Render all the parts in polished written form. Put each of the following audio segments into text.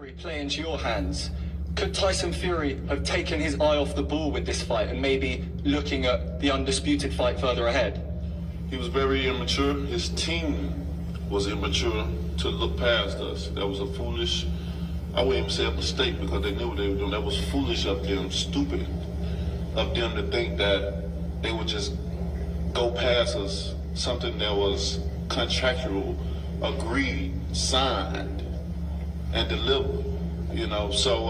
Fury play into your hands? Could Tyson Fury have taken his eye off the ball with this fight and maybe looking at the undisputed fight further ahead? He was very immature. His team was immature to look past us. That was a foolish, I wouldn't even say a mistake, because they knew what they were doing. That was foolish of them, stupid of them to think that they would just go past us, something that was contractual, agreed, signed, and delivered. So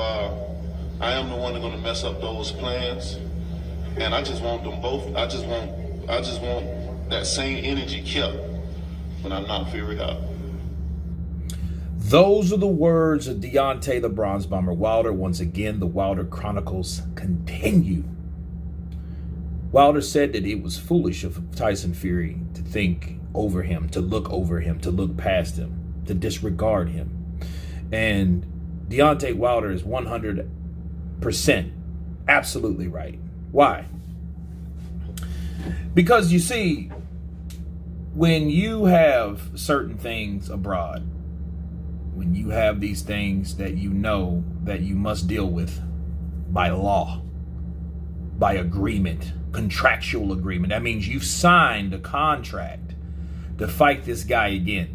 I am the one that's gonna mess up those plans, and I just want them both. I just want that same energy kept when I knock Fury out. Those are the words of Deontay the Bronze Bomber Wilder. Once again, the Wilder Chronicles continue. Wilder said that it was foolish of Tyson Fury to think over him, to look over him, to look past him, to disregard him. And Deontay Wilder is 100% absolutely right. Why? Because you see, when you have certain things abroad, when you have these things that you know that you must deal with by law, by agreement, contractual agreement, that means you've signed a contract to fight this guy again.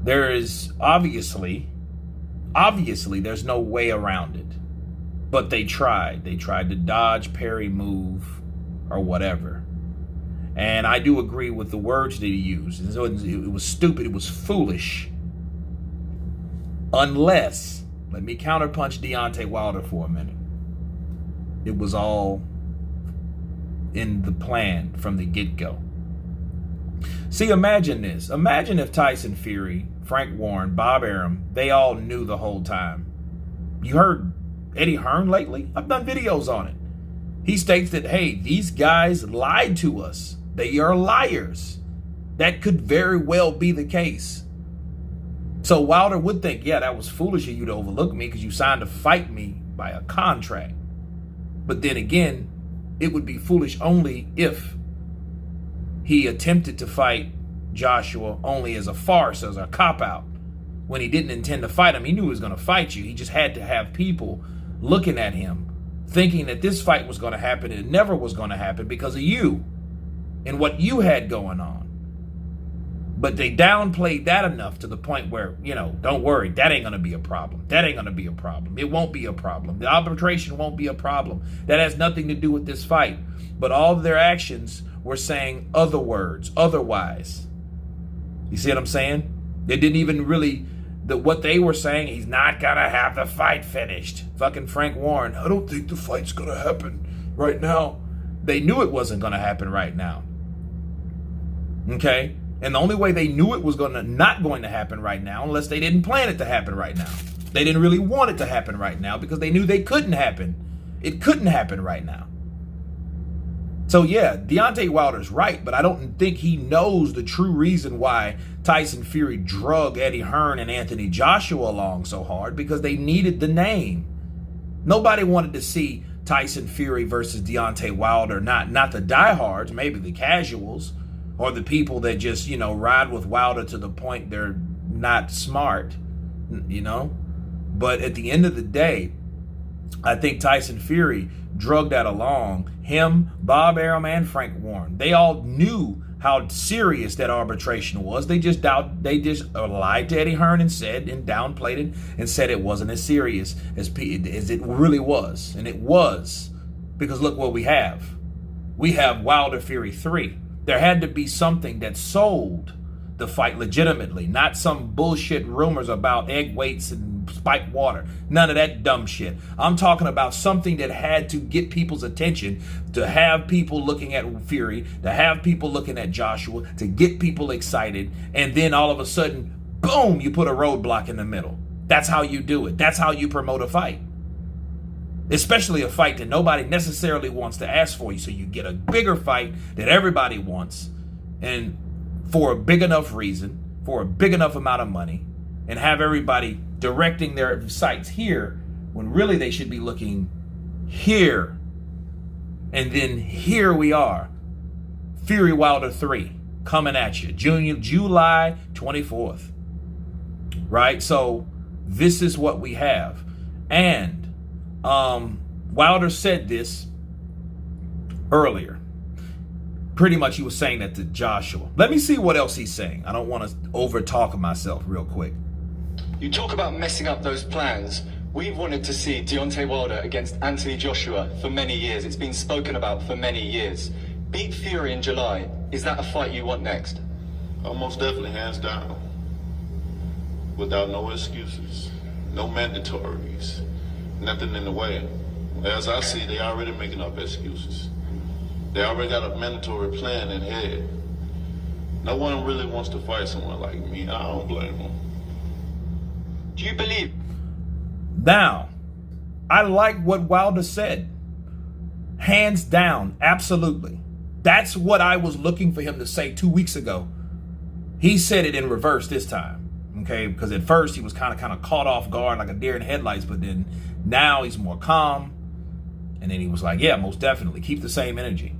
There is obviously there's no way around it. But they tried. They tried to dodge, parry, move, or whatever. And I do agree with the words that he used. And so it was stupid. It was foolish. Unless, let me counterpunch Deontay Wilder for a minute. It was all in the plan from the get-go. See, imagine this. Imagine if Tyson Fury, Frank Warren, Bob Arum, they all knew the whole time. You heard Eddie Hearn lately? I've done videos on it. He states that, hey, these guys lied to us. They are liars. That could very well be the case. So Wilder would think, yeah, that was foolish of you to overlook me because you signed to fight me by a contract. But then again, it would be foolish only if he attempted to fight Joshua only as a farce, as a cop-out. When he didn't intend to fight him, he knew he was going to fight you. He just had to have people looking at him, thinking that this fight was going to happen, and it never was going to happen because of you and what you had going on. But they downplayed that enough to the point where, don't worry, that ain't going to be a problem. That ain't going to be a problem. It won't be a problem. The arbitration won't be a problem. That has nothing to do with this fight. But all of their actions were saying other words, otherwise. You see what I'm saying? They didn't even really, what they were saying, he's not going to have the fight finished. Fucking Frank Warren, I don't think the fight's going to happen right now. They knew it wasn't going to happen right now. Okay? And the only way they knew it was not going to happen right now, unless they didn't plan it to happen right now. They didn't really want it to happen right now because they knew they couldn't happen. It couldn't happen right now. So yeah, Deontay Wilder's right, but I don't think he knows the true reason why Tyson Fury drug Eddie Hearn and Anthony Joshua along so hard, because they needed the name. Nobody wanted to see Tyson Fury versus Deontay Wilder, not the diehards, maybe the casuals, or the people that just, ride with Wilder to the point they're not smart, But at the end of the day, I think Tyson Fury drugged that along. Him, Bob Arum, and Frank Warren. They all knew how serious that arbitration was. They just lied to Eddie Hearn and downplayed it and said it wasn't as serious as it really was. And it was, because look what we have. We have Wilder Fury 3. There had to be something that sold the fight legitimately, not some bullshit rumors about egg weights and spiked water. None of that dumb shit. I'm talking about something that had to get people's attention, to have people looking at Fury, to have people looking at Joshua, to get people excited, and then all of a sudden, boom, you put a roadblock in the middle. That's how you do it. That's how you promote a fight. Especially a fight that nobody necessarily wants to ask for you. So you get a bigger fight that everybody wants, and for a big enough reason, for a big enough amount of money, and have everybody directing their sights here when really they should be looking here. And then here we are. Fury Wilder 3 coming at you. July 24th. Right? So This is what we have. And Wilder said this earlier. Pretty much he was saying that to Joshua. Let me see what else he's saying. I don't want to over talk myself real quick. You talk about messing up those plans. We've wanted to see Deontay Wilder against Anthony Joshua for many years. It's been spoken about for many years. Beat Fury in July. Is that a fight you want next? Almost definitely, hands down. Without no excuses. No mandatories. Nothing in the way. As I see, they already making up excuses. They already got a mandatory plan in head. No one really wants to fight someone like me. I don't blame them. Do you believe? Now, I like what Wilder said. Hands down, absolutely. That's what I was looking for him to say 2 weeks ago. He said it in reverse this time, okay? Because at first he was kind of caught off guard like a deer in headlights, but then now he's more calm. And then he was like, yeah, most definitely, keep the same energy.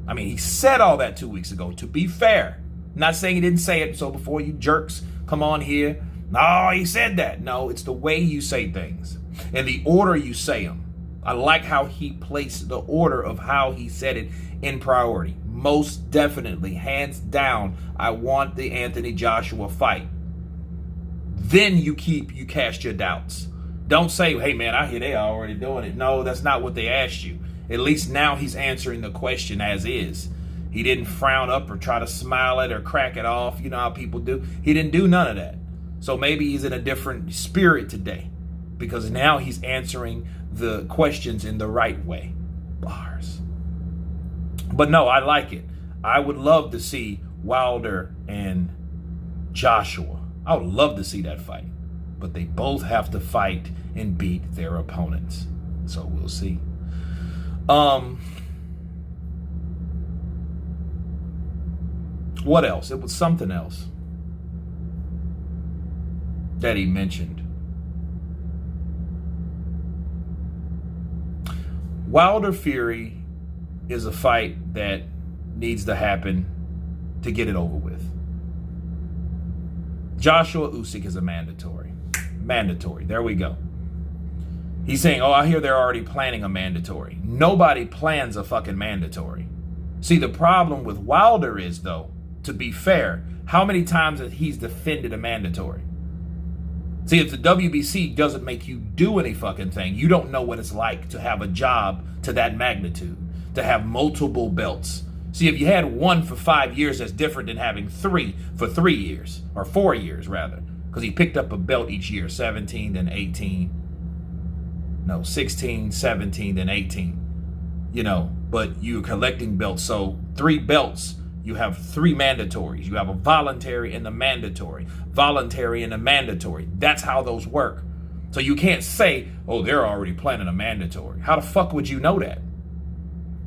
I mean, he said all that 2 weeks ago, to be fair. I'm not saying he didn't say it, so before you jerks come on here, no, he said that. No, it's the way you say things and the order you say them. I like how he placed the order of how he said it in priority. Most definitely, hands down, I want the Anthony Joshua fight. Then you cast your doubts. Don't say, hey man, I hear they already doing it. No, that's not what they asked you. At least now he's answering the question as is. He didn't frown up or try to smile it or crack it off. You know how people do. He didn't do none of that. So maybe he's in a different spirit today because now he's answering the questions in the right way. Bars. But no, I like it. I would love to see Wilder and Joshua. I would love to see that fight. But they both have to fight and beat their opponents. So we'll see. What else? It was something else that he mentioned. Wilder Fury is a fight that needs to happen to get it over with. Joshua Usyk is a mandatory. Mandatory. There we go. He's saying, oh, I hear they're already planning a mandatory. Nobody plans a fucking mandatory. See, the problem with Wilder is, though, to be fair, how many times has he defended a mandatory? See, if the WBC doesn't make you do any fucking thing, you don't know what it's like to have a job to that magnitude, to have multiple belts. See, if you had one for 5 years, that's different than having three for 3 years, or 4 years rather, because he picked up a belt each year, 17, then 18. No, 16, 17, then 18. You know, but you're collecting belts. So 3 belts, you have 3 mandatories. You have a voluntary and a mandatory. Voluntary and a mandatory. That's how those work. So you can't say, oh, they're already planning a mandatory. How the fuck would you know that?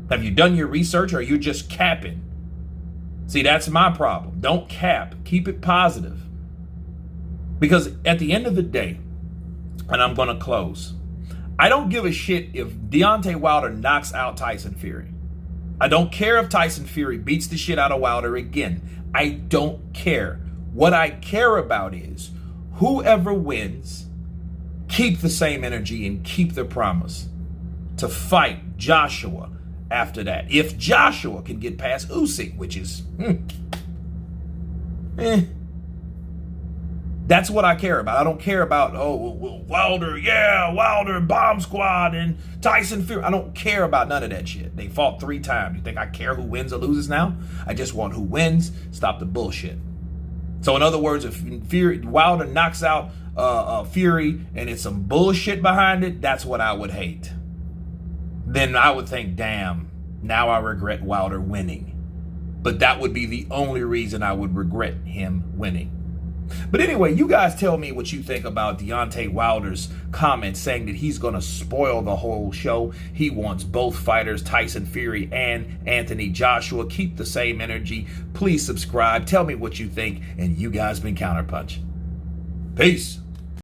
Have you done your research or are you just capping? See, that's my problem. Don't cap. Keep it positive. Because at the end of the day, and I'm going to close, I don't give a shit if Deontay Wilder knocks out Tyson Fury. I don't care if Tyson Fury beats the shit out of Wilder again. I don't care. What I care about is whoever wins, keep the same energy and keep the promise to fight Joshua after that. If Joshua can get past Usyk, which is, that's what I care about. I don't care about, Wilder, Wilder, Bomb Squad, and Tyson Fury. I don't care about none of that shit. They fought 3 times. You think I care who wins or loses now? I just want who wins. Stop the bullshit. So in other words, if Wilder knocks out Fury and it's some bullshit behind it, that's what I would hate. Then I would think, damn, now I regret Wilder winning. But that would be the only reason I would regret him winning. But anyway, you guys tell me what you think about Deontay Wilder's comments saying that he's going to spoil the whole show. He wants both fighters, Tyson Fury and Anthony Joshua. Keep the same energy. Please subscribe. Tell me what you think. And you guys been Counterpunch. Peace.